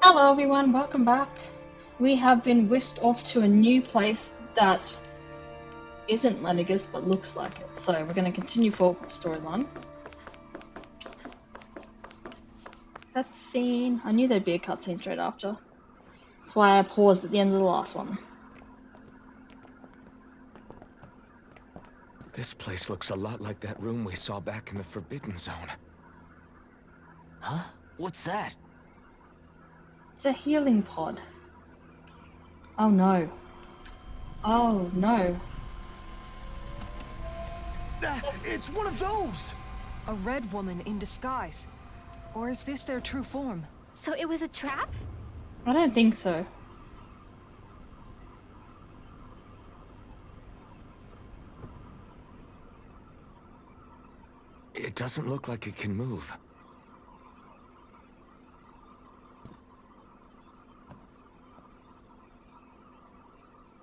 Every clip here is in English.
Hello everyone, welcome back. We have been whisked off to a new place that isn't Lennigus but looks like it. So we're going to continue forward with the storyline. Cutscene. I knew there'd be a cutscene straight after. That's why I paused at the end of the last one. This place looks a lot like that room we saw back in the Forbidden Zone. Huh? What's that? It's a healing pod. Oh no. Oh no. It's one of those! A red woman in disguise. Or is this their true form? So it was a trap? I don't think so. It doesn't look like it can move.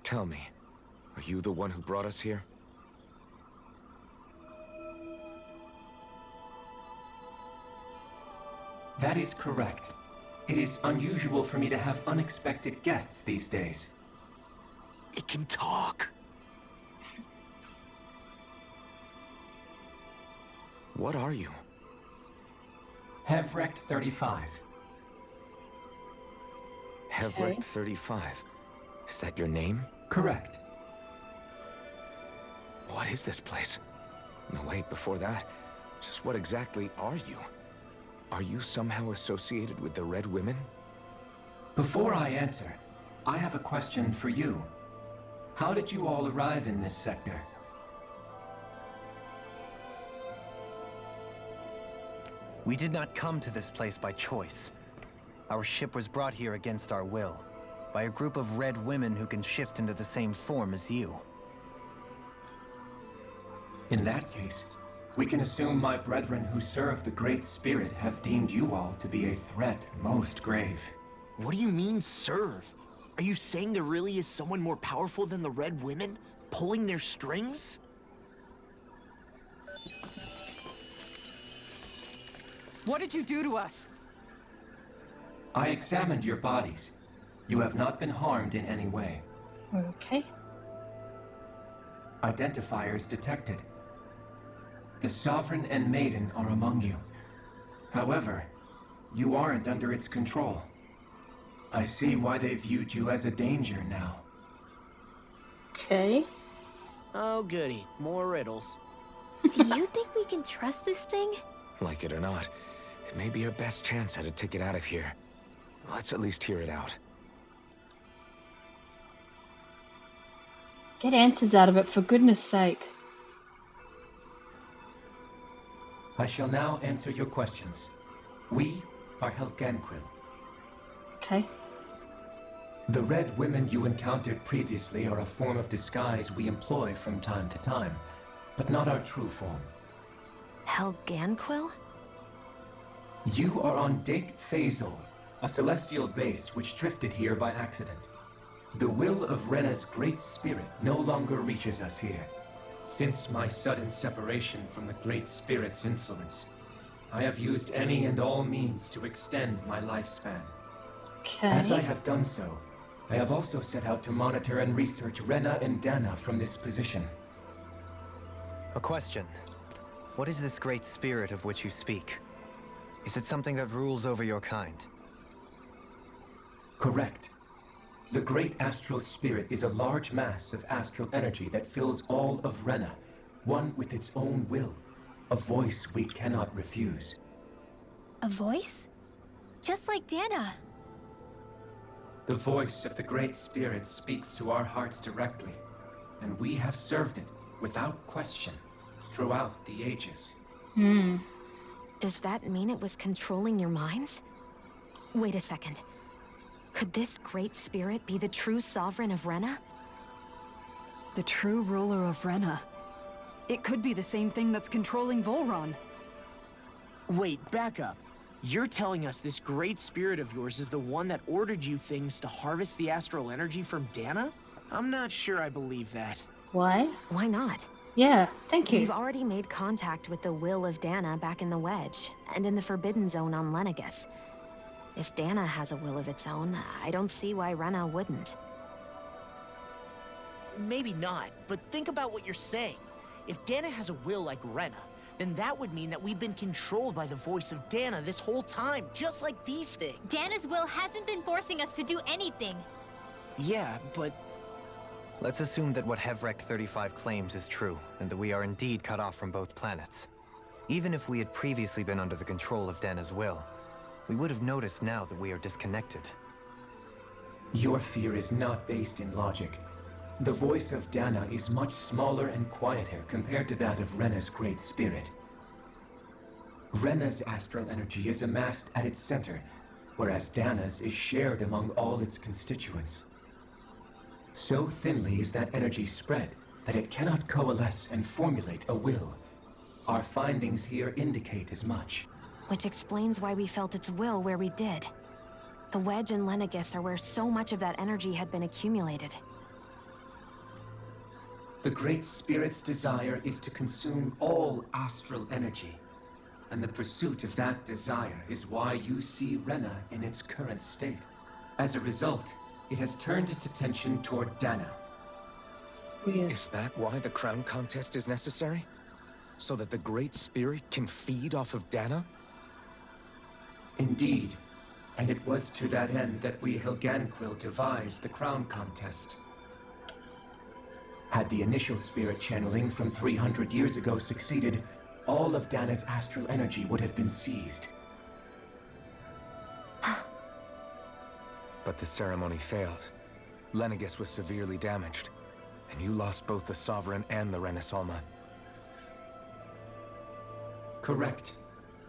Tell me, are you the one who brought us here? That is correct. It is unusual for me to have unexpected guests these days. It can talk. What are you? Hevrect 35. Hevrect 35. Is that your name? Correct. What is this place? No, wait, before that, just what exactly are you? Are you somehow associated with the Red Women? Before I answer, I have a question for you. How did you all arrive in this sector? We did not come to this place by choice. Our ship was brought here against our will, by a group of red women who can shift into the same form as you. In that case, we can assume my brethren who serve the Great Spirit have deemed you all to be a threat most grave. What do you mean, serve? Are you saying there really is someone more powerful than the Red Women, pulling their strings? What did you do to us? I examined your bodies. You have not been harmed in any way. Okay. Identifiers detected. The Sovereign and Maiden are among you. However, you aren't under its control. I see why they viewed you as a danger now. Okay. Oh, goody. More riddles. Do you think we can trust this thing? Like it or not, it may be our best chance at a ticket out of here. Let's at least hear it out. Get answers out of it, for goodness sake. I shall now answer your questions. We are Helganquil. Okay. The red women you encountered previously are a form of disguise we employ from time to time, but not our true form. Helganquil? You are on Dake Phasol, a celestial base which drifted here by accident. The will of Rena's great spirit no longer reaches us here. Since my sudden separation from the Great Spirit's influence, I have used any and all means to extend my lifespan. Okay. As I have done so, I have also set out to monitor and research Rena and Dahna from this position. A question. What is this great spirit of which you speak? Is it something that rules over your kind? Correct. The Great Astral Spirit is a large mass of astral energy that fills all of Rena, one with its own will, a voice we cannot refuse. A voice? Just like Dahna. The voice of the Great Spirit speaks to our hearts directly, and we have served it, without question, throughout the ages. Does that mean it was controlling your minds? Wait a second. Could this great spirit be the true sovereign of Rena? The true ruler of Rena. It could be the same thing that's controlling Volron. Wait, back up. You're telling us this great spirit of yours is the one that ordered you things to harvest the astral energy from Dahna? I'm not sure I believe that. Why? Why not? Yeah, thank you. We've already made contact with the will of Dahna back in the Wedge, and in the Forbidden Zone on Lennigus. If Dahna has a will of its own, I don't see why Rena wouldn't. Maybe not, but think about what you're saying. If Dahna has a will like Rena, then that would mean that we've been controlled by the voice of Dahna this whole time, just like these things. Dana's will hasn't been forcing us to do anything. Yeah, but Let's assume that what Hevrect 35 claims is true, and that we are indeed cut off from both planets. Even if we had previously been under the control of Dahna's will, we would have noticed now that we are disconnected. Your fear is not based in logic. The voice of Dahna is much smaller and quieter compared to that of Rena's great spirit. Rena's astral energy is amassed at its center, whereas Dahna's is shared among all its constituents. So thinly is that energy spread that it cannot coalesce and formulate a will. Our findings here indicate as much. Which explains why we felt its will where we did. The Wedge and Lenegis are where so much of that energy had been accumulated. The Great Spirit's desire is to consume all astral energy. And the pursuit of that desire is why you see Rena in its current state. As a result, it has turned its attention toward Dahna. Weird. Is that why the crown contest is necessary? So that the Great Spirit can feed off of Dahna? Indeed. And it was to that end that we Helganquil devised the crown contest. Had the initial spirit channeling from 300 years ago succeeded, all of Dahna's astral energy would have been seized. But the ceremony failed. Lenegis was severely damaged, and you lost both the Sovereign and the Renasalma. Correct.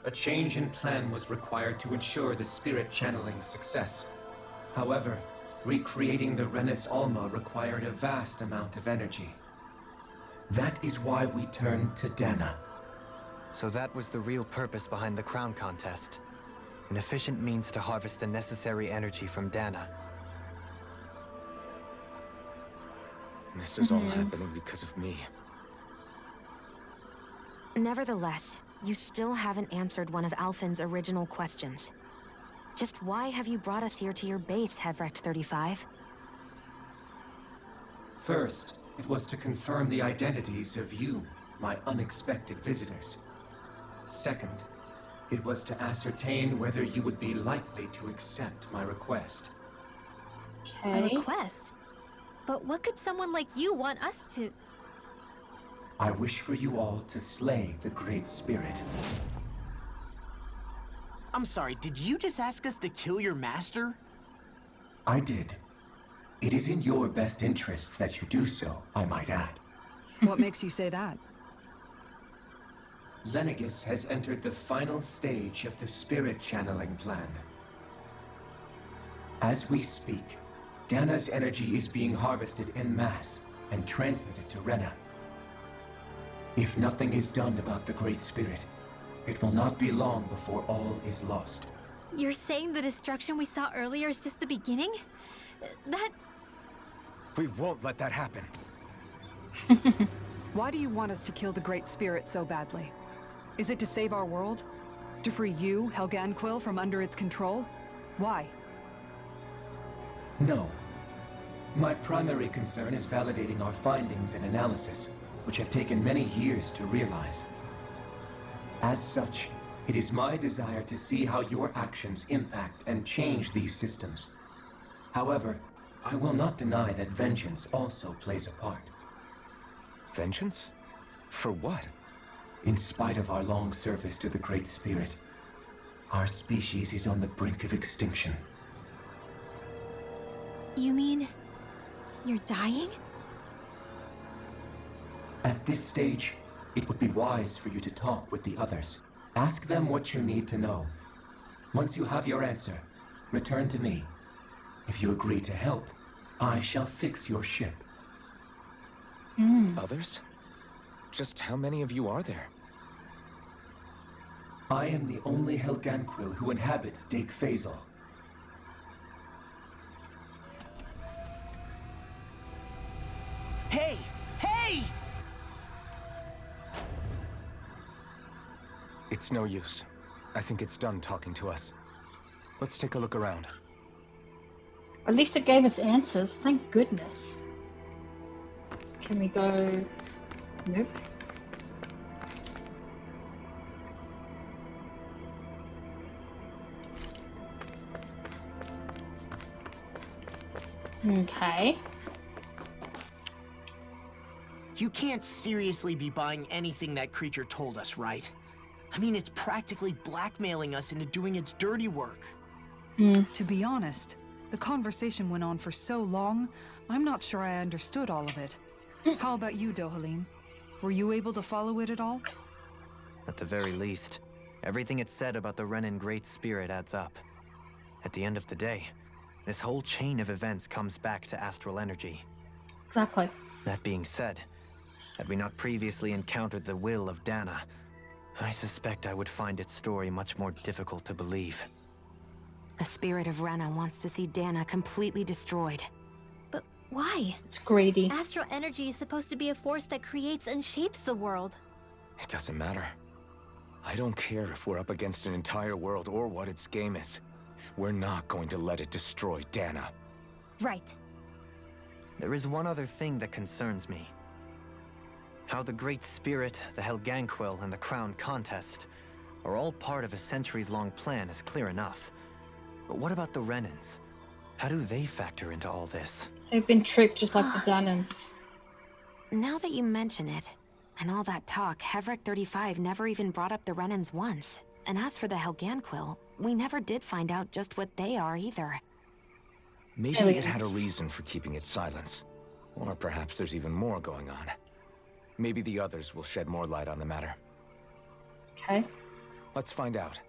A change in plan was required to ensure the spirit channeling success. However, recreating the Renis Alma required a vast amount of energy. That is why we turned to Dahna. So that was the real purpose behind the crown contest. An efficient means to harvest the necessary energy from Dahna. This is all happening because of me. Nevertheless, you still haven't answered one of Alphen's original questions. Just why have you brought us here to your base, Hevrect 35? First, it was to confirm the identities of you, my unexpected visitors. Second, it was to ascertain whether you would be likely to accept my request. A Okay. request? But what could someone like you want us to... I wish for you all to slay the Great Spirit. I'm sorry, did you just ask us to kill your master? I did. It is in your best interest that you do so, I might add. What makes you say that? Lenegis has entered the final stage of the spirit channeling plan. As we speak, Dahna's energy is being harvested en masse and transmitted to Rena. If nothing is done about the Great Spirit, it will not be long before all is lost. You're saying the destruction we saw earlier is just the beginning? That... We won't let that happen. Why do you want us to kill the Great Spirit so badly? Is it to save our world? To free you, Helganquil, from under its control? Why? No. My primary concern is validating our findings and analysis, which have taken many years to realize. As such, it is my desire to see how your actions impact and change these systems. However, I will not deny that vengeance also plays a part. Vengeance? For what? In spite of our long service to the Great Spirit, our species is on the brink of extinction. You mean... you're dying? At this stage, it would be wise for you to talk with the others. Ask them what you need to know. Once you have your answer, return to me. If you agree to help, I shall fix your ship. Others? Just how many of you are there? I am the only Helganquil who inhabits Dake Faisal. Hey! Hey! It's no use. I think it's done talking to us. Let's take a look around. At least it gave us answers, thank goodness. Can we go... Nope. Okay. You can't seriously be buying anything that creature told us, right? I mean, it's practically blackmailing us into doing its dirty work. To be honest, the conversation went on for so long, I'm not sure I understood all of it. How about you, Dohaline? Were you able to follow it at all? At the very least, everything it said about the Renan Great Spirit adds up. At the end of the day, this whole chain of events comes back to astral energy. Exactly. That being said, had we not previously encountered the will of Dahna, I suspect I would find its story much more difficult to believe. The spirit of Rena wants to see Dahna completely destroyed. But why? It's greedy. Astral energy is supposed to be a force that creates and shapes the world. It doesn't matter. I don't care if we're up against an entire world or what its game is. We're not going to let it destroy Dahna. Right. There is one other thing that concerns me. How the Great Spirit, the Helganquil, and the Crown Contest are all part of a centuries-long plan is clear enough. But what about the Renans? How do they factor into all this? They've been tricked just like the Dahnans. Now that you mention it, and all that talk, Hevrek 35 never even brought up the Renans once. And as for the Helganquil, we never did find out just what they are either. Maybe it had a reason for keeping its silence. Or perhaps there's even more going on. Maybe the others will shed more light on the matter. Okay. Let's find out.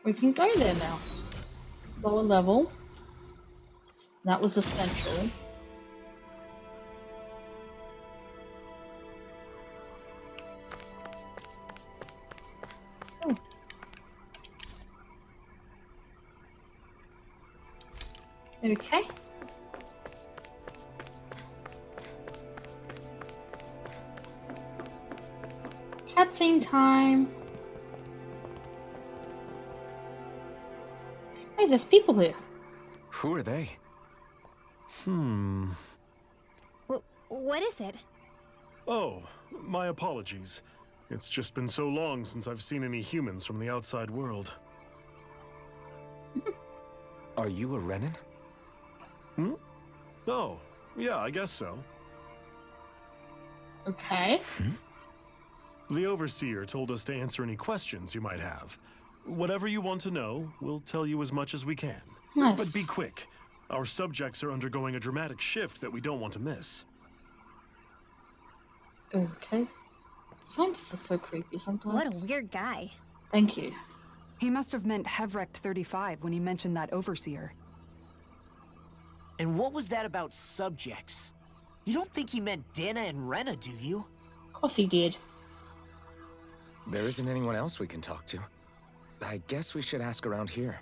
We can go there now. Lower level. That was essential. Oh. Okay. Cutscene time. Hey, there's people here. Who are they? What is it? Oh, my apologies. It's just been so long since I've seen any humans from the outside world. Are you a Renan? Oh, yeah, I guess so. Okay. The Overseer told us to answer any questions you might have. Whatever you want to know, we'll tell you as much as we can. Nice. But be quick. Our subjects are undergoing a dramatic shift that we don't want to miss. Okay. Scientists are so creepy sometimes. What a weird guy. Thank you. He must have meant Hevrek 35 when he mentioned that Overseer. And what was that about subjects? You don't think he meant Dahna and Rena, do you? Of course he did. There isn't anyone else we can talk to. I guess we should ask around here.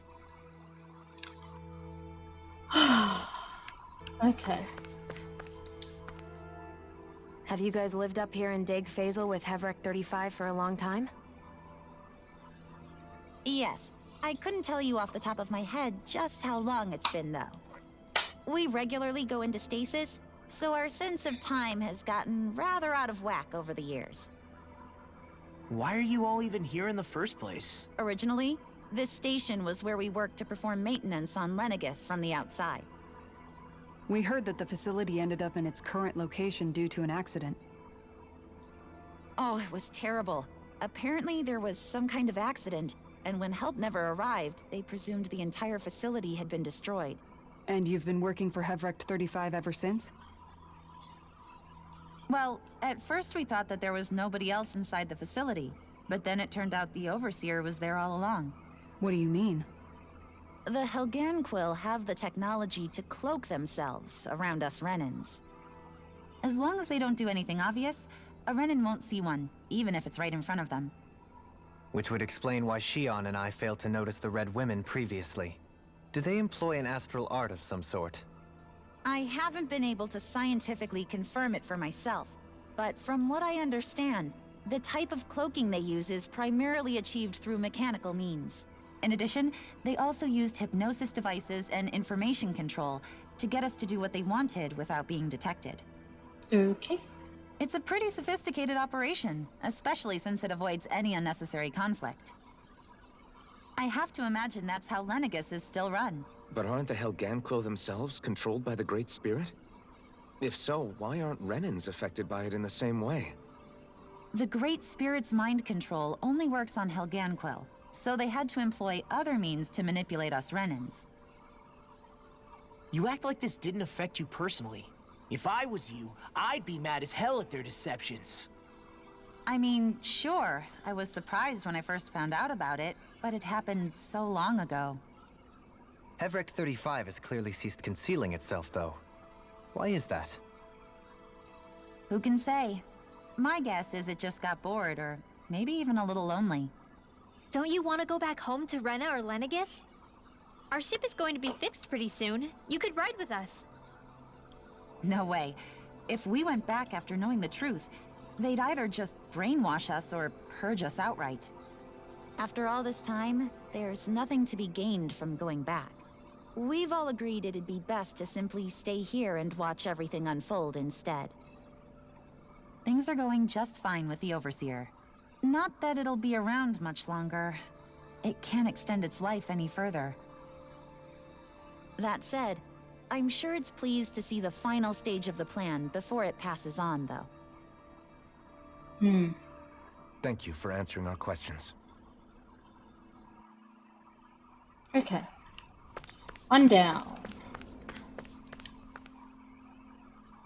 Okay. Have you guys lived up here in Deg Faisal with Hevrek 35 for a long time? Yes. I couldn't tell you off the top of my head just how long it's been, though. We regularly go into stasis, so our sense of time has gotten rather out of whack over the years. Why are you all even here in the first place? Originally, this station was where we worked to perform maintenance on Lenegis from the outside. We heard that the facility ended up in its current location due to an accident. Oh, it was terrible. Apparently there was some kind of accident, and when help never arrived, they presumed the entire facility had been destroyed. And you've been working for Hevrek 35 ever since? Well, at first we thought that there was nobody else inside the facility, but then it turned out the Overseer was there all along. What do you mean? The Helganquil have the technology to cloak themselves around us Renans. As long as they don't do anything obvious, a Renan won't see one, even if it's right in front of them. Which would explain why Shion and I failed to notice the Red Women previously. Do they employ an astral art of some sort? I haven't been able to scientifically confirm it for myself, but from what I understand, the type of cloaking they use is primarily achieved through mechanical means. In addition, they also used hypnosis devices and information control to get us to do what they wanted without being detected. Okay. It's a pretty sophisticated operation, especially since it avoids any unnecessary conflict. I have to imagine that's how Lenegus is still run. But aren't the Helganquil themselves controlled by the Great Spirit? If so, why aren't Renans affected by it in the same way? The Great Spirit's mind control only works on Helganquil, so they had to employ other means to manipulate us Renans. You act like this didn't affect you personally. If I was you, I'd be mad as hell at their deceptions. I mean, sure, I was surprised when I first found out about it, but it happened so long ago. Hevric 35 has clearly ceased concealing itself, though. Why is that? Who can say? My guess is it just got bored, or maybe even a little lonely. Don't you want to go back home to Rena or Lenegus? Our ship is going to be fixed pretty soon. You could ride with us. No way. If we went back after knowing the truth, they'd either just brainwash us or purge us outright. After all this time, there's nothing to be gained from going back. We've all agreed it'd be best to simply stay here and watch everything unfold instead. Things are going just fine with the Overseer. Not that it'll be around much longer. It can't extend its life any further. That said, I'm sure it's pleased to see the final stage of the plan before it passes on, though. Thank you for answering our questions. Okay. On down.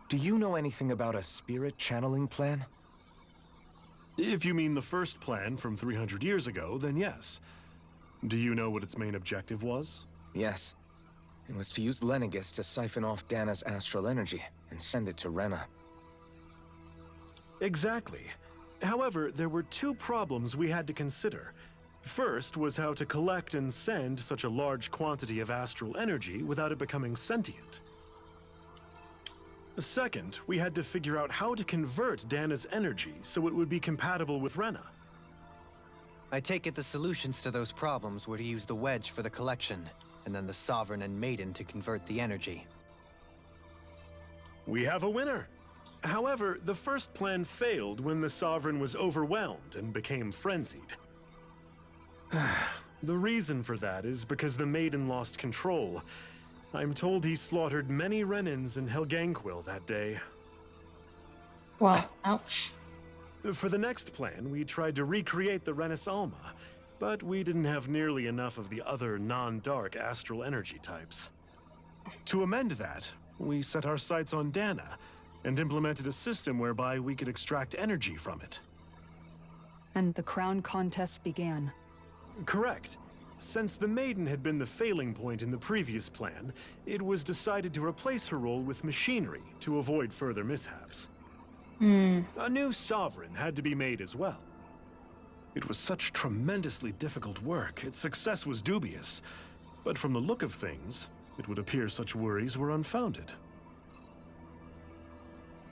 Do you know anything about a spirit channeling plan? If you mean the first plan from 300 years ago, then yes. Do you know what its main objective was? Yes. It was to use Lenegus to siphon off Dahna's astral energy and send it to Rena. Exactly. However, there were two problems we had to consider. First was how to collect and send such a large quantity of astral energy without it becoming sentient. Second, we had to figure out how to convert Dahna's energy so it would be compatible with Rena. I take it the solutions to those problems were to use the wedge for the collection, and then the Sovereign and Maiden to convert the energy. We have a winner! However, the first plan failed when the Sovereign was overwhelmed and became frenzied. The reason for that is because the Maiden lost control. I'm told he slaughtered many Renans in Helganquil that day. Wow, ouch. For the next plan, we tried to recreate the Renis Alma, but we didn't have nearly enough of the other non-dark astral energy types. To amend that, we set our sights on Dahna, and implemented a system whereby we could extract energy from it. And the crown contest began. Correct. Since the Maiden had been the failing point in the previous plan, it was decided to replace her role with machinery to avoid further mishaps. A new Sovereign had to be made as well. It was such tremendously difficult work, its success was dubious. But from the look of things, it would appear such worries were unfounded.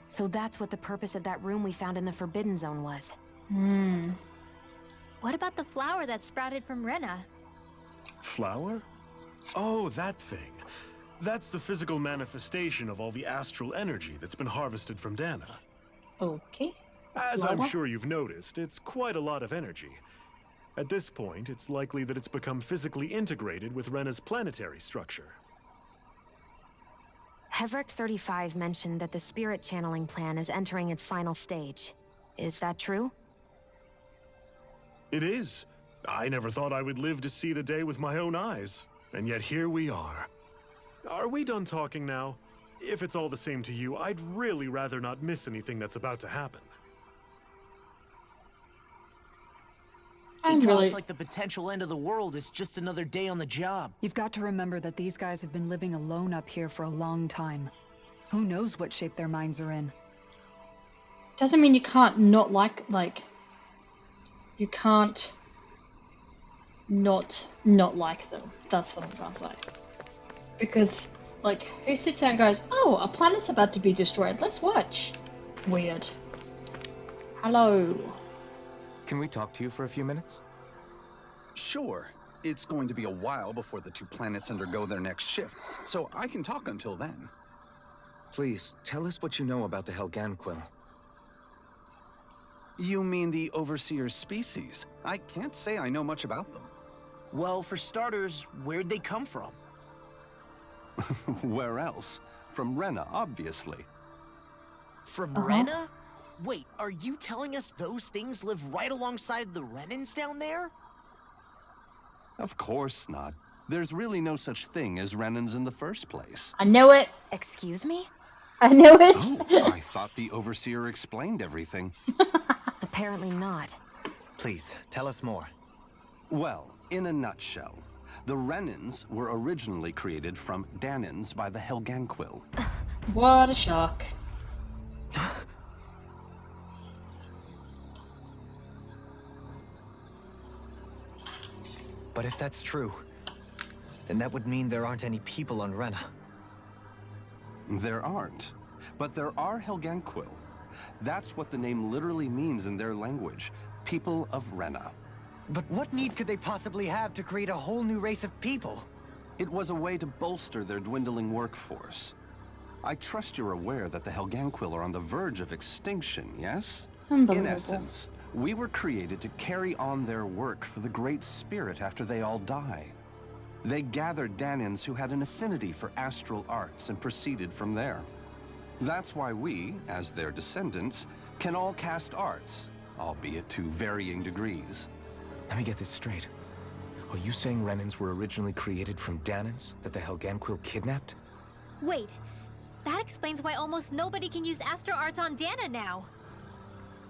So that's what the purpose of that room we found in the Forbidden Zone was. What about the flower that sprouted from Rena? Flower? Oh, that thing. That's the physical manifestation of all the astral energy that's been harvested from Dahna. Okay. As I'm sure you've noticed, it's quite a lot of energy. At this point, it's likely that it's become physically integrated with Rena's planetary structure. Hevric 35 mentioned that the spirit channeling plan is entering its final stage. Is that true? It is. I never thought I would live to see the day with my own eyes, and yet here we are. Are we done talking now? If it's all the same to you, I'd really rather not miss anything that's about to happen. He talks like the potential end of the world is just another day on the job. You've got to remember that these guys have been living alone up here for a long time. Who knows what shape their minds are in? Doesn't mean you can't not like you can't not like them. That's what I'm trying to say. Because Like, who sits there and goes, oh, a planet's about to be destroyed, let's watch? Weird. Hello. Can we talk to you for a few minutes? Sure. It's going to be a while before the two planets undergo their next shift, so I can talk until then. Please, tell us what you know about the Helganquill. You mean the Overseer's species? I can't say I know much about them. Well, for starters, where'd they come from? Where else? From Rena, obviously. From Rena? Wait, are you telling us those things live right alongside the Renans down there? Of course not. There's really no such thing as Renans in the first place. I knew it. Excuse me? I knew it. Oh, I thought the Overseer explained everything. Apparently not. Please, tell us more. Well, in a nutshell, the Renans were originally created from Dahnans by the Helganquill. What a shock. But if that's true, then that would mean there aren't any people on Rena. There aren't, but there are Helganquill. That's what the name literally means in their language, people of Rena. But what need could they possibly have to create a whole new race of people? It was a way to bolster their dwindling workforce. I trust you're aware that the Helganquill are on the verge of extinction, yes? In essence, we were created to carry on their work for the Great Spirit after they all die. They gathered Dahnans who had an affinity for astral arts and proceeded from there. That's why we, as their descendants, can all cast arts, albeit to varying degrees. Let me get this straight. Are you saying Renans were originally created from Dahnans that the Helganquill kidnapped? Wait, that explains why almost nobody can use Astro Arts on Dahna now.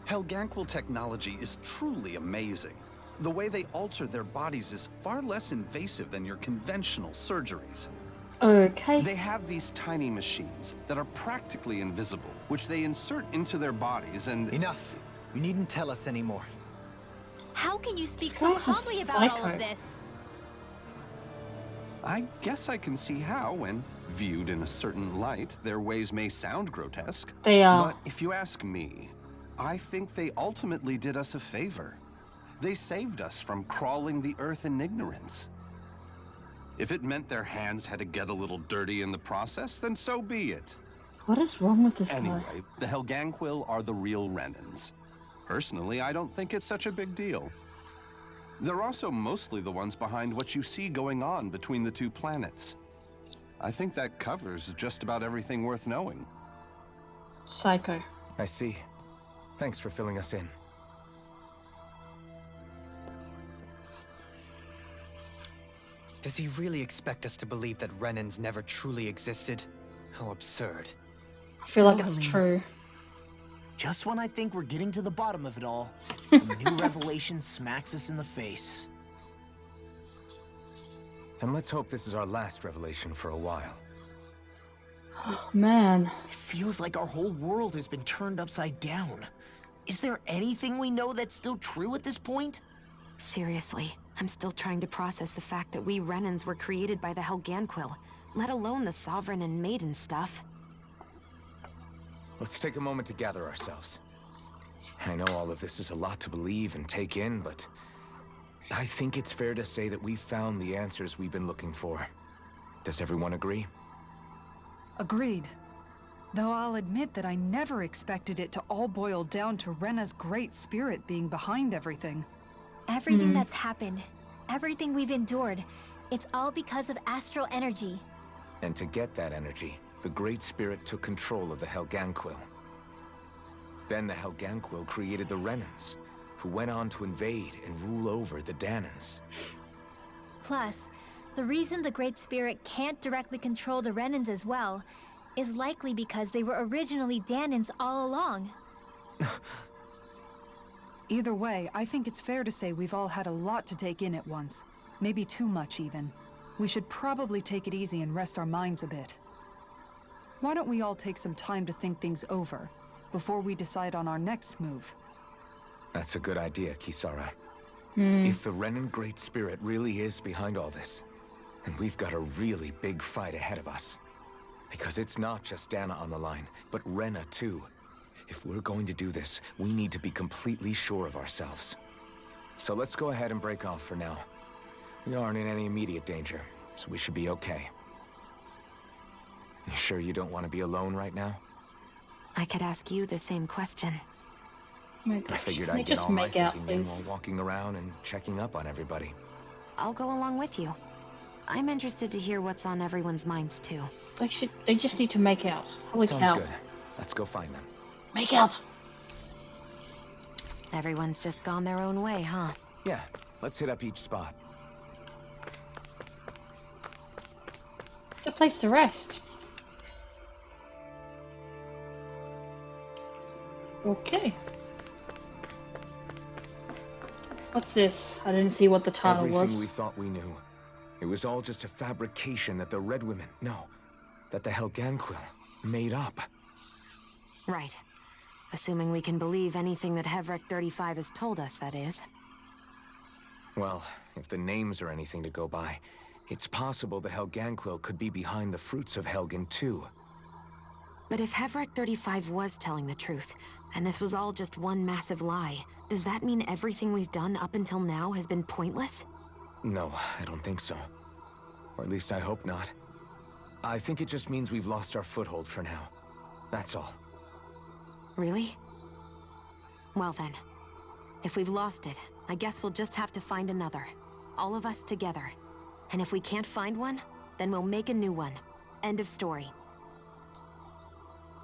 Helganquill technology is truly amazing. The way they alter their bodies is far less invasive than your conventional surgeries. Okay. They have these tiny machines that are practically invisible, which they insert into their bodies and... Enough! You needn't tell us anymore. How can you speak so calmly about all of this? I guess I can see how, when viewed in a certain light, their ways may sound grotesque. They are. But if you ask me, I think they ultimately did us a favor. They saved us from crawling the earth in ignorance. If it meant their hands had to get a little dirty in the process, then so be it. What is wrong with this guy? Anyway, the Helganquill are the real Renans. Personally, I don't think it's such a big deal. They're also mostly the ones behind what you see going on between the two planets. I think that covers just about everything worth knowing. Psycho. I see. Thanks for filling us in. Does he really expect us to believe that Renans never truly existed? How absurd. I feel like it's true. Just when I think we're getting to the bottom of it all, some new revelation smacks us in the face. And let's hope this is our last revelation for a while. Oh, man. It feels like our whole world has been turned upside down. Is there anything we know that's still true at this point? Seriously, I'm still trying to process the fact that we Renans were created by the Helganquill, let alone the Sovereign and Maiden stuff. Let's take a moment to gather ourselves. I know all of this is a lot to believe and take in, but I think it's fair to say that we've found the answers we've been looking for. Does everyone agree? Agreed. Though I'll admit that I never expected it to all boil down to Rena's great spirit being behind everything. Everything that's happened, everything we've endured, it's all because of astral energy. And to get that energy, the Great Spirit took control of the Helganquill. Then the Helganquill created the Renans, who went on to invade and rule over the Dahnans. Plus, the reason the Great Spirit can't directly control the Renans as well is likely because they were originally Dahnans all along. Either way, I think it's fair to say we've all had a lot to take in at once. Maybe too much, even. We should probably take it easy and rest our minds a bit. Why don't we all take some time to think things over, before we decide on our next move? That's a good idea, Kisara. If the Renan Great Spirit really is behind all this, then we've got a really big fight ahead of us. Because it's not just Dahna on the line, but Rena too. If we're going to do this, we need to be completely sure of ourselves. So let's go ahead and break off for now. We aren't in any immediate danger, so we should be okay. You sure you don't want to be alone right now? I could ask you the same question. I figured I'd get all my thinking in while walking around and checking up on everybody. I'll go along with you. I'm interested to hear what's on everyone's minds too. They just need to make out. Holy cow. Sounds good. Let's go find them. Make out! Everyone's just gone their own way, huh? Yeah, let's hit up each spot. It's a place to rest. Okay. What's this? I didn't see what the title was. Everything we thought we knew. It was all just a fabrication that the Red Women, that the Helganquil made up. Right. Assuming we can believe anything that Hevric 35 has told us, that is. Well, if the names are anything to go by, it's possible the Helganquil could be behind the fruits of Helgen too. But if Hevric 35 was telling the truth, and this was all just one massive lie, does that mean everything we've done up until now has been pointless? No, I don't think so. Or at least I hope not. I think it just means we've lost our foothold for now. That's all. Really? Well then, if we've lost it, I guess we'll just have to find another. All of us together. And if we can't find one, then we'll make a new one. End of story.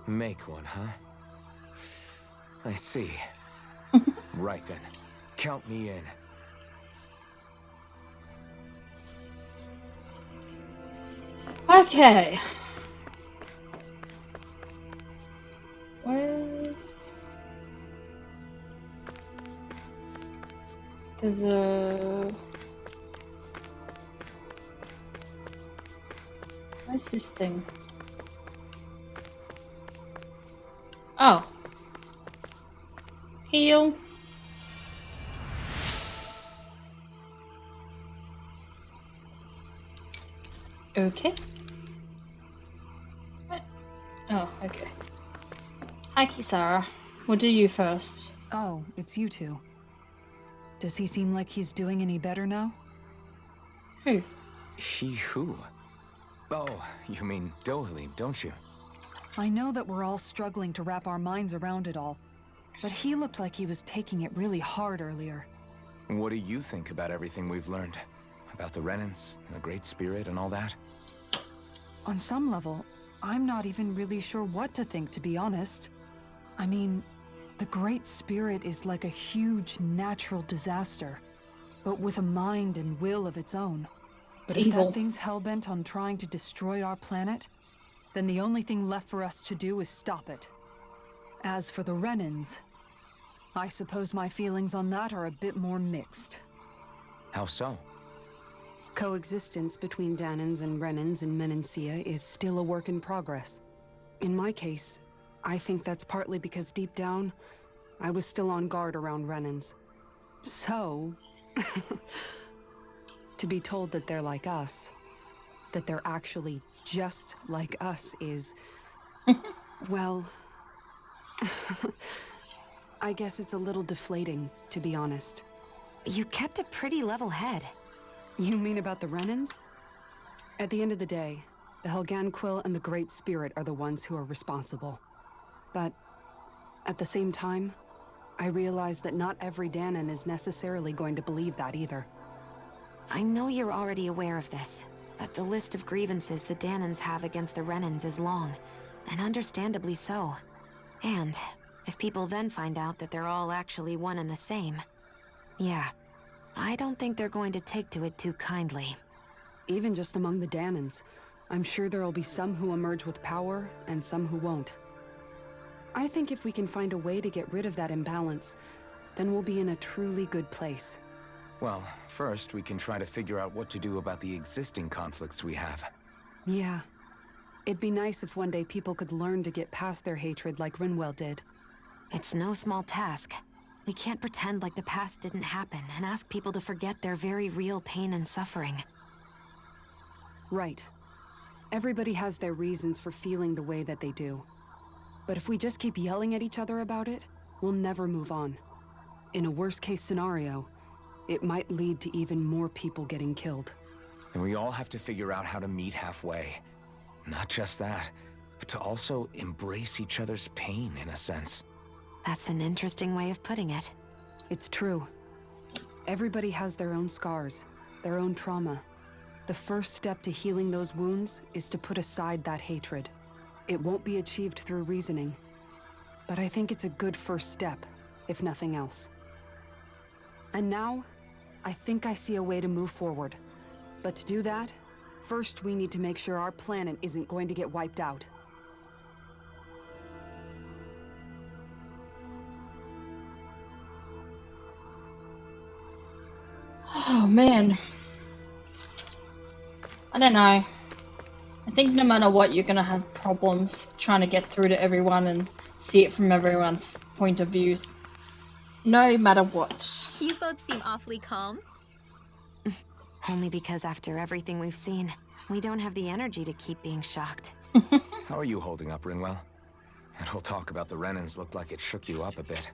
Make one, huh? I see. Right then. Count me in. Okay. Where's... There's a... Where's this thing? Oh. Heal. Okay. What? Oh, okay. Hi, Kisara. We'll do you first. Oh, it's you two. Does he seem like he's doing any better now? Who? He who? Oh, you mean Dohalim, don't you? I know that we're all struggling to wrap our minds around it all, but he looked like he was taking it really hard earlier. What do you think about everything we've learned? About the Renans, and the Great Spirit, and all that? On some level, I'm not even really sure what to think, to be honest. I mean, the Great Spirit is like a huge natural disaster, but with a mind and will of its own. But if that thing's hell-bent on trying to destroy our planet, then the only thing left for us to do is stop it. As for the Renans, I suppose my feelings on that are a bit more mixed. How so? Coexistence between Dahnans and Renans in Menancia is still a work in progress. In my case, I think that's partly because deep down, I was still on guard around Renans. So, to be told that they're like us, that they're actually just like us is, well, I guess it's a little deflating, to be honest. You kept a pretty level head. You mean about the Renans? At the end of the day, the Helganquil and the Great Spirit are the ones who are responsible. But at the same time, I realize that not every Dahnan is necessarily going to believe that either. I know you're already aware of this, but the list of grievances the Dahnans have against the Renans is long, and understandably so. And if people then find out that they're all actually one and the same, yeah, I don't think they're going to take to it too kindly. Even just among the Dahnans, I'm sure there'll be some who emerge with power, and some who won't. I think if we can find a way to get rid of that imbalance, then we'll be in a truly good place. Well, first we can try to figure out what to do about the existing conflicts we have. Yeah. It'd be nice if one day people could learn to get past their hatred like Rinwell did. It's no small task. We can't pretend like the past didn't happen and ask people to forget their very real pain and suffering. Right. Everybody has their reasons for feeling the way that they do. But if we just keep yelling at each other about it, we'll never move on. In a worst-case scenario, it might lead to even more people getting killed. And we all have to figure out how to meet halfway. Not just that, but to also embrace each other's pain, in a sense. That's an interesting way of putting it. It's true. Everybody has their own scars, their own trauma. The first step to healing those wounds is to put aside that hatred. It won't be achieved through reasoning, but I think it's a good first step, if nothing else. And now, I think I see a way to move forward. But to do that, first we need to make sure our planet isn't going to get wiped out. Oh man. I don't know. I think no matter what, you're gonna have problems trying to get through to everyone and see it from everyone's point of view. No matter what. You both seem awfully calm. Only because after everything we've seen, we don't have the energy to keep being shocked. How are you holding up, Rinwell? That whole talk about the Renans looked like it shook you up a bit.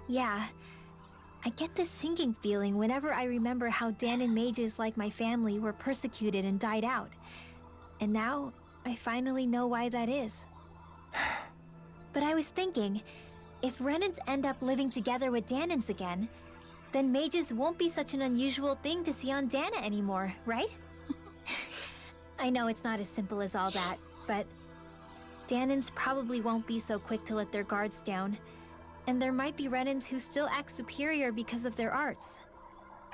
Yeah. I get this sinking feeling whenever I remember how Dahnan mages like my family were persecuted and died out. And now, I finally know why that is. But I was thinking, if Renans end up living together with Dahnans again, then mages won't be such an unusual thing to see on Dahna anymore, right? I know it's not as simple as all that, but Dahnans probably won't be so quick to let their guards down. And there might be Renans who still act superior because of their arts.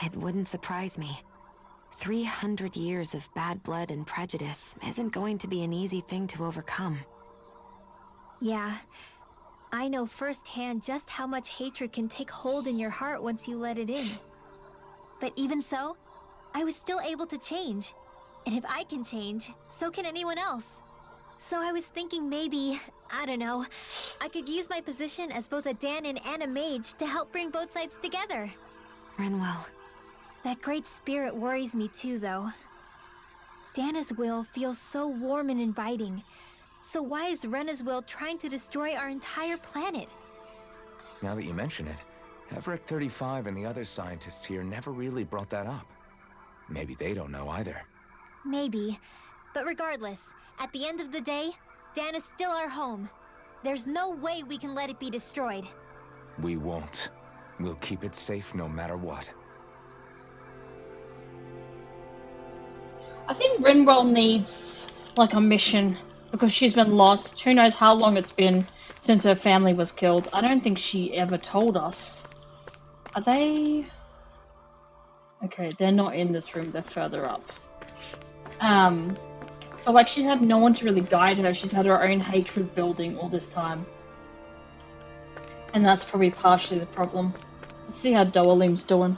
It wouldn't surprise me. 300 years of bad blood and prejudice isn't going to be an easy thing to overcome. Yeah. I know firsthand just how much hatred can take hold in your heart once you let it in. But even so, I was still able to change. And if I can change, so can anyone else. So I was thinking maybe, I don't know, I could use my position as both a Dahnan and a mage to help bring both sides together. Rinwell. That great spirit worries me too, though. Dahna's will feels so warm and inviting. So why is Rena's will trying to destroy our entire planet? Now that you mention it, Heverick 35 and the other scientists here never really brought that up. Maybe they don't know either. Maybe. But regardless, at the end of the day, Dahna's still our home. There's no way we can let it be destroyed. We won't. We'll keep it safe no matter what. I think Rinwell needs, like, a mission, because she's been lost. Who knows how long it's been since her family was killed. I don't think she ever told us. Are they... Okay, they're not in this room, they're further up. So, like, she's had no one to really guide her. She's had her own hatred building all this time. And that's probably partially the problem. Let's see how Doalim's doing.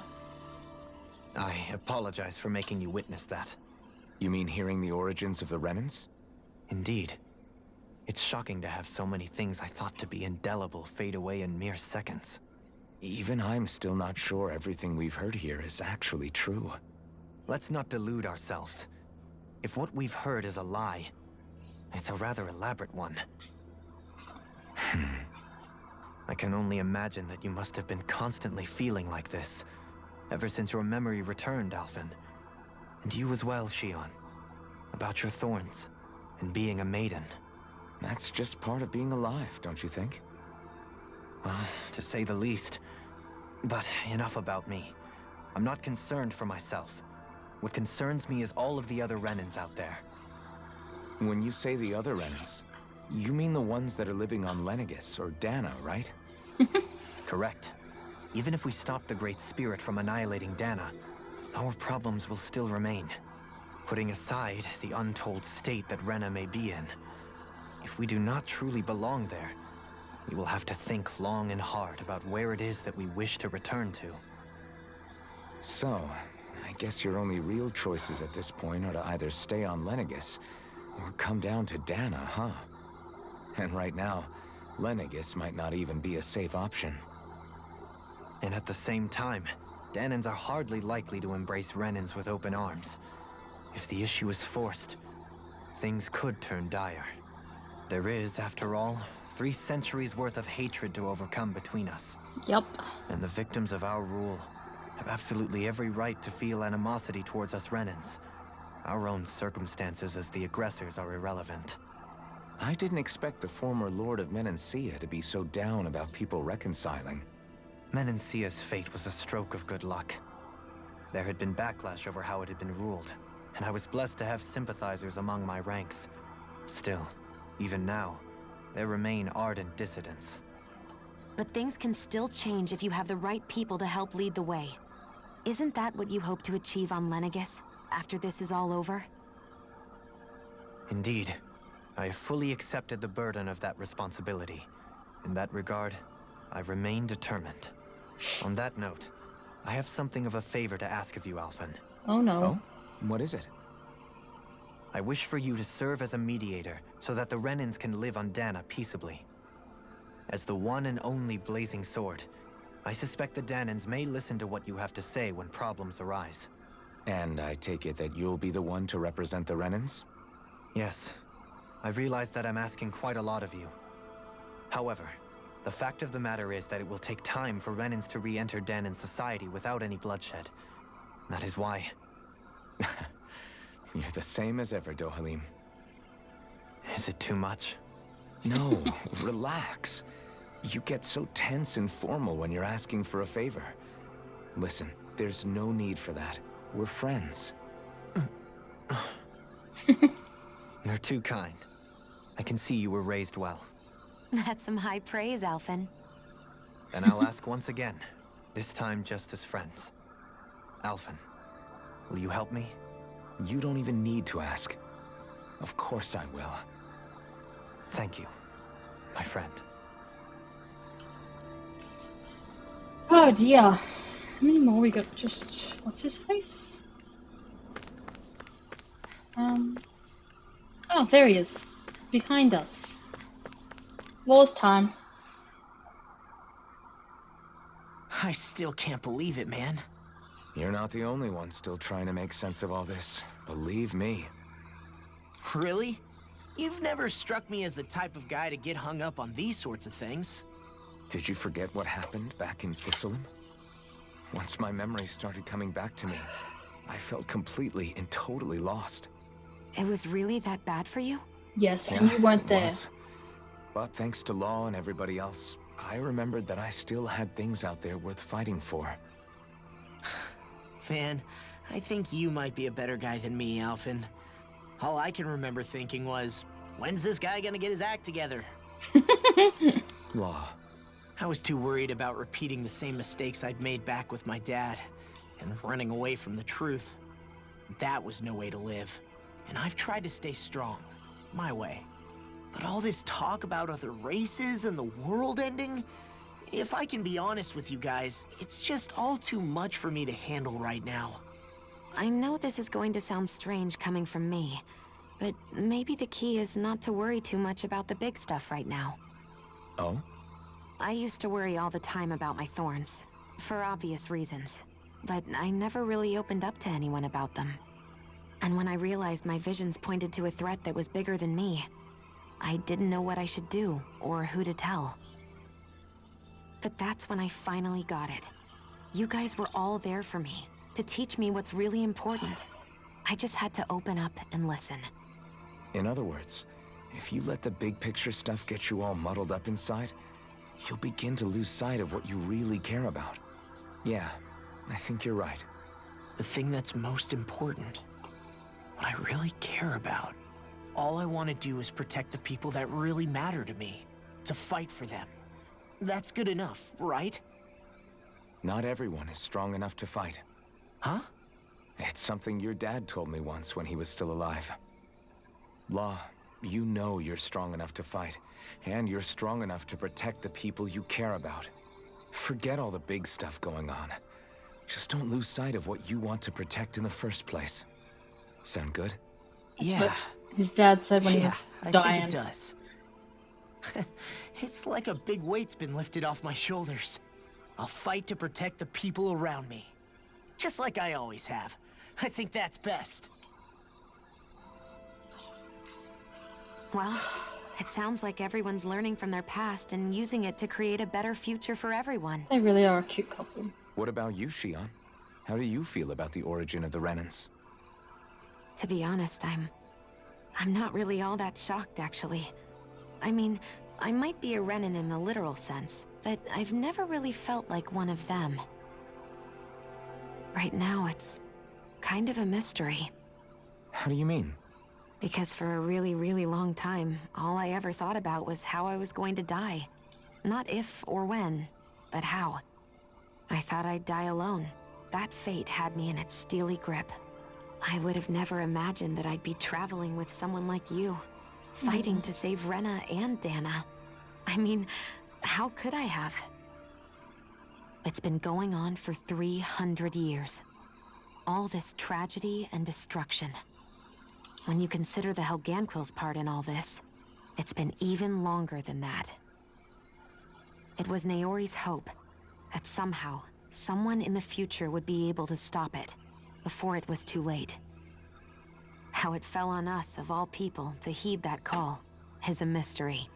I apologize for making you witness that. You mean hearing the origins of the Renans? Indeed. It's shocking to have so many things I thought to be indelible fade away in mere seconds. Even I'm still not sure everything we've heard here is actually true. Let's not delude ourselves. If what we've heard is a lie, it's a rather elaborate one. I can only imagine that you must have been constantly feeling like this, ever since your memory returned, Alphen. And you as well, Shion. About your thorns, and being a maiden. That's just part of being alive, don't you think? Well, to say the least. But enough about me. I'm not concerned for myself. What concerns me is all of the other Renans out there. When you say the other Renans, you mean the ones that are living on Lenegis or Dahna, right? Correct. Even if we stop the Great Spirit from annihilating Dahna, our problems will still remain. Putting aside the untold state that Rena may be in, if we do not truly belong there, we will have to think long and hard about where it is that we wish to return to. So, I guess your only real choices at this point are to either stay on Lenegis or come down to Dahna, huh? And right now, Lenegis might not even be a safe option. And at the same time, Dahnans are hardly likely to embrace Renans with open arms. If the issue is forced, things could turn dire. There is, after all, 3 centuries worth of hatred to overcome between us. Yep. And the victims of our rule have absolutely every right to feel animosity towards us Renans. Our own circumstances as the aggressors are irrelevant. I didn't expect the former Lord of Menancia to be so down about people reconciling. Menancia's fate was a stroke of good luck. There had been backlash over how it had been ruled, and I was blessed to have sympathizers among my ranks. Still, even now, there remain ardent dissidents. But things can still change if you have the right people to help lead the way. Isn't that what you hope to achieve on Lenegis, after this is all over? Indeed. I have fully accepted the burden of that responsibility. In that regard, I remain determined. On that note, I have something of a favor to ask of you, Alphen. Oh no. Oh? What is it? I wish for you to serve as a mediator so that the Renans can live on Dahna peaceably. As the one and only Blazing Sword, I suspect the Dahnans may listen to what you have to say when problems arise. And I take it that you'll be the one to represent the Renans? Yes. I realize that I'm asking quite a lot of you. However, the fact of the matter is that it will take time for Renans to re-enter Dahnan society without any bloodshed. That is why... You're the same as ever, Dohalim. Is it too much? No, relax. You get so tense and formal when you're asking for a favor. Listen, there's no need for that. We're friends. You're too kind. I can see you were raised well. That's some high praise, Alphen. Then I'll ask once again, this time just as friends. Alphen, will you help me? You don't even need to ask. Of course I will. Thank you, my friend. Oh dear. How many more we got? Just... what's his face? Oh, there he is. Behind us. War's time. I still can't believe it, man. You're not the only one still trying to make sense of all this. Believe me. Really? You've never struck me as the type of guy to get hung up on these sorts of things. Did you forget what happened back in Thistleum? Once my memory started coming back to me, I felt completely and totally lost. It was really that bad for you? Yes, and you weren't there. Was. But thanks to Law and everybody else, I remembered that I still had things out there worth fighting for. Man, I think you might be a better guy than me, Alphen. All I can remember thinking was, when's this guy gonna get his act together? Law. I was too worried about repeating the same mistakes I'd made back with my dad, and running away from the truth. That was no way to live, and I've tried to stay strong, my way. But all this talk about other races and the world ending, if I can be honest with you guys, it's just all too much for me to handle right now. I know this is going to sound strange coming from me, but maybe the key is not to worry too much about the big stuff right now. Oh? I used to worry all the time about my thorns, for obvious reasons, but I never really opened up to anyone about them. And when I realized my visions pointed to a threat that was bigger than me, I didn't know what I should do, or who to tell. But that's when I finally got it. You guys were all there for me, to teach me what's really important. I just had to open up and listen. In other words, if you let the big picture stuff get you all muddled up inside, you'll begin to lose sight of what you really care about. Yeah, I think you're right. The thing that's most important, what I really care about. All I want to do is protect the people that really matter to me, to fight for them. That's good enough, right? Not everyone is strong enough to fight. Huh? It's something your dad told me once when he was still alive. Law, you know you're strong enough to fight, and you're strong enough to protect the people you care about. Forget all the big stuff going on. Just don't lose sight of what you want to protect in the first place. Sound good? Yeah. His dad said when he was dying. I think it does. It's like a big weight's been lifted off my shoulders. I'll fight to protect the people around me. Just like I always have. I think that's best. Well, it sounds like everyone's learning from their past and using it to create a better future for everyone. They really are a cute couple. What about you, Shion? How do you feel about the origin of the Renans? To be honest, I'm not really all that shocked, actually. I mean, I might be a Renan in the literal sense, but I've never really felt like one of them. Right now, it's kind of a mystery. How do you mean? Because for a really, really long time, all I ever thought about was how I was going to die. Not if or when, but how. I thought I'd die alone. That fate had me in its steely grip. I would have never imagined that I'd be traveling with someone like you, fighting to save Rena and Dahna. I mean, how could I have? It's been going on for 300 years. All this tragedy and destruction. When you consider the Helganquil's part in all this, it's been even longer than that. It was Naori's hope that somehow, someone in the future would be able to stop it, before it was too late. How it fell on us, of all people, to heed that call, is a mystery.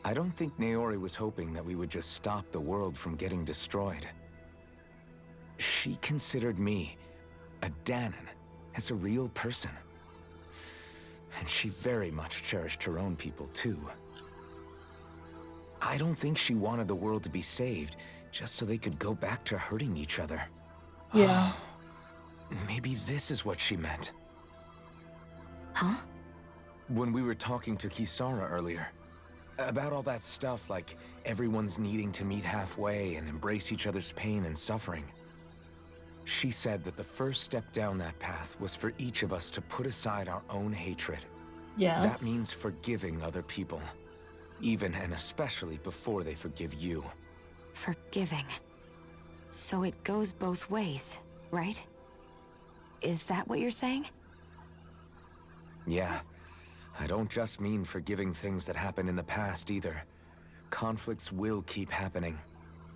I don't think Naori was hoping that we would just stop the world from getting destroyed. She considered me, a Dahnan, as a real person. And she very much cherished her own people, too. I don't think she wanted the world to be saved, just so they could go back to hurting each other. Yeah. Maybe this is what she meant. Huh? When we were talking to Kisara earlier, about all that stuff like everyone's needing to meet halfway and embrace each other's pain and suffering. She said that the first step down that path was for each of us to put aside our own hatred. Yes. That means forgiving other people, even and especially before they forgive you. Forgiving. So it goes both ways, right? Is that what you're saying? Yeah. I don't just mean forgiving things that happened in the past either. Conflicts will keep happening.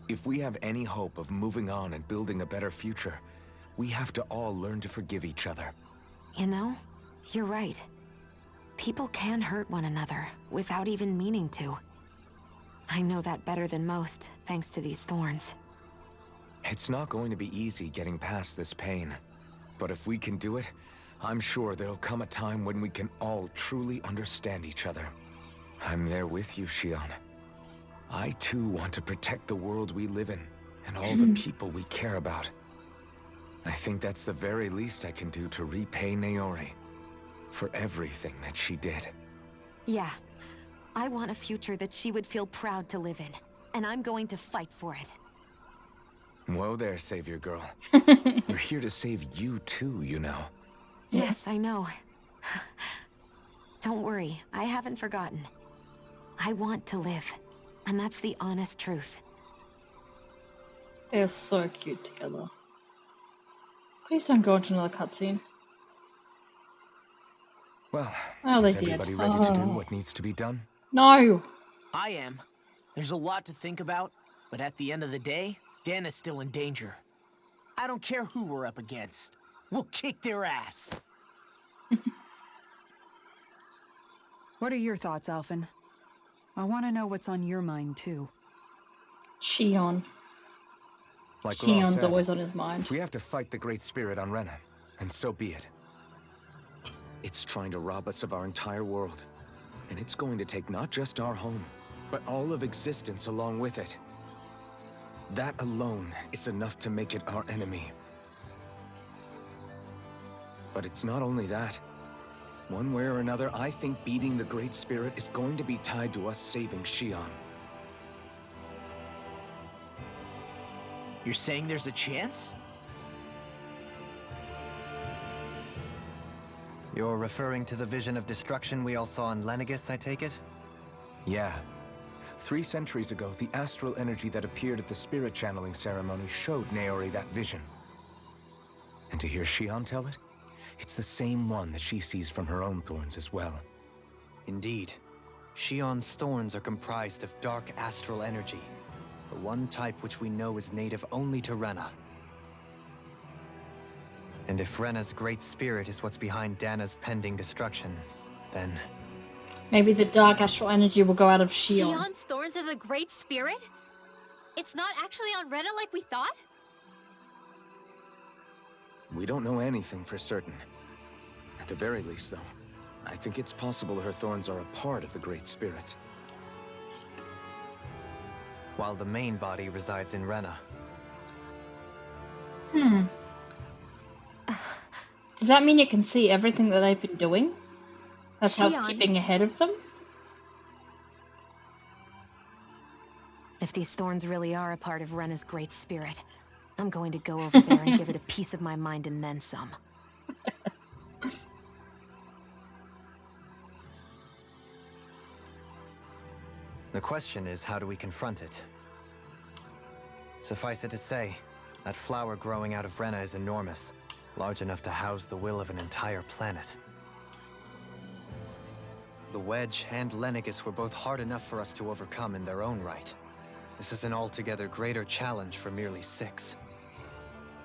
If we have any hope of moving on and building a better future, we have to all learn to forgive each other. You know, you're right. People can hurt one another without even meaning to. I know that better than most, thanks to these thorns. It's not going to be easy getting past this pain. But if we can do it, I'm sure there'll come a time when we can all truly understand each other. I'm there with you, Shion. I too want to protect the world we live in, and all the people we care about. I think that's the very least I can do to repay Naori for everything that she did. Yeah. I want a future that she would feel proud to live in, and I'm going to fight for it. Whoa there, Savior Girl. We're here to save you too, you know. Yes, I know. Don't worry, I haven't forgotten. I want to live, and that's the honest truth. They are so cute together. Please don't go into another cutscene. Well, they is did. everybody ready to do what needs to be done? No! I am. There's a lot to think about, but at the end of the day, Dahna's still in danger. I don't care who we're up against. We'll kick their ass. What are your thoughts, Alphen? I want to know what's on your mind, too. Shion. Like Law Shion's said, always on his mind. if we have to fight the Great Spirit on Rena, and so be it. It's trying to rob us of our entire world. And it's going to take not just our home, but all of existence along with it. That alone is enough to make it our enemy. But it's not only that. One way or another, I think beating the Great Spirit is going to be tied to us saving Shion. You're saying there's a chance? You're referring to the vision of destruction we all saw in Lenegis, I take it? Yeah. 3 centuries ago, the astral energy that appeared at the spirit channeling ceremony showed Naori that vision. And to hear Shion tell it, it's the same one that she sees from her own thorns as well. Indeed. Shion's thorns are comprised of dark astral energy, the one type which we know is native only to Rena. And if Rena's great spirit is what's behind Dahna's pending destruction, then Maybe the dark astral energy will go out of Xion. Xion's thorns are the Great Spirit? It's not actually on Rena like we thought? We don't know anything for certain. At the very least, though, I think it's possible her thorns are a part of the Great Spirit. While the main body resides in Rena. Does that mean you can see everything that they've been doing? That's how it's Xion. keeping ahead of them? If these thorns really are a part of Rena's Great Spirit, I'm going to go over there and give it a piece of my mind and then some. The question is, how do we confront it? Suffice it to say, that flower growing out of Rena is enormous, large enough to house the will of an entire planet. The Wedge and Lenegis were both hard enough for us to overcome in their own right. This is an altogether greater challenge for merely 6.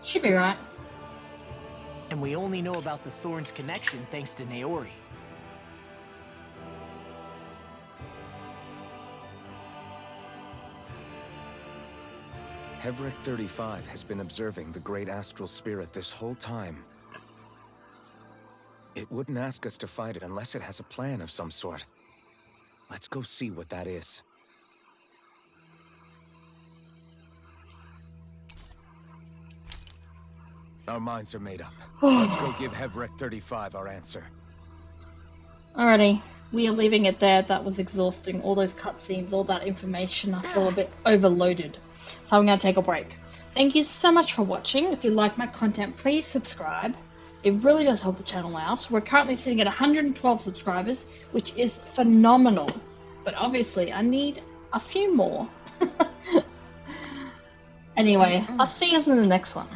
Should be right. And we only know about the Thorns connection thanks to Naori. Hevric 35 has been observing the Great Astral Spirit this whole time. It wouldn't ask us to fight it unless it has a plan of some sort. Let's go see what that is. Our minds are made up. Let's go give Hevric 35 our answer. Alrighty, we are leaving it there. That was exhausting. All those cutscenes, all that information. I feel a bit overloaded. So I'm going to take a break. Thank you so much for watching. If you like my content, please subscribe. It really does help the channel out. We're currently sitting at 112 subscribers, which is phenomenal. But obviously, I need a few more. Anyway, I'll see you in the next one.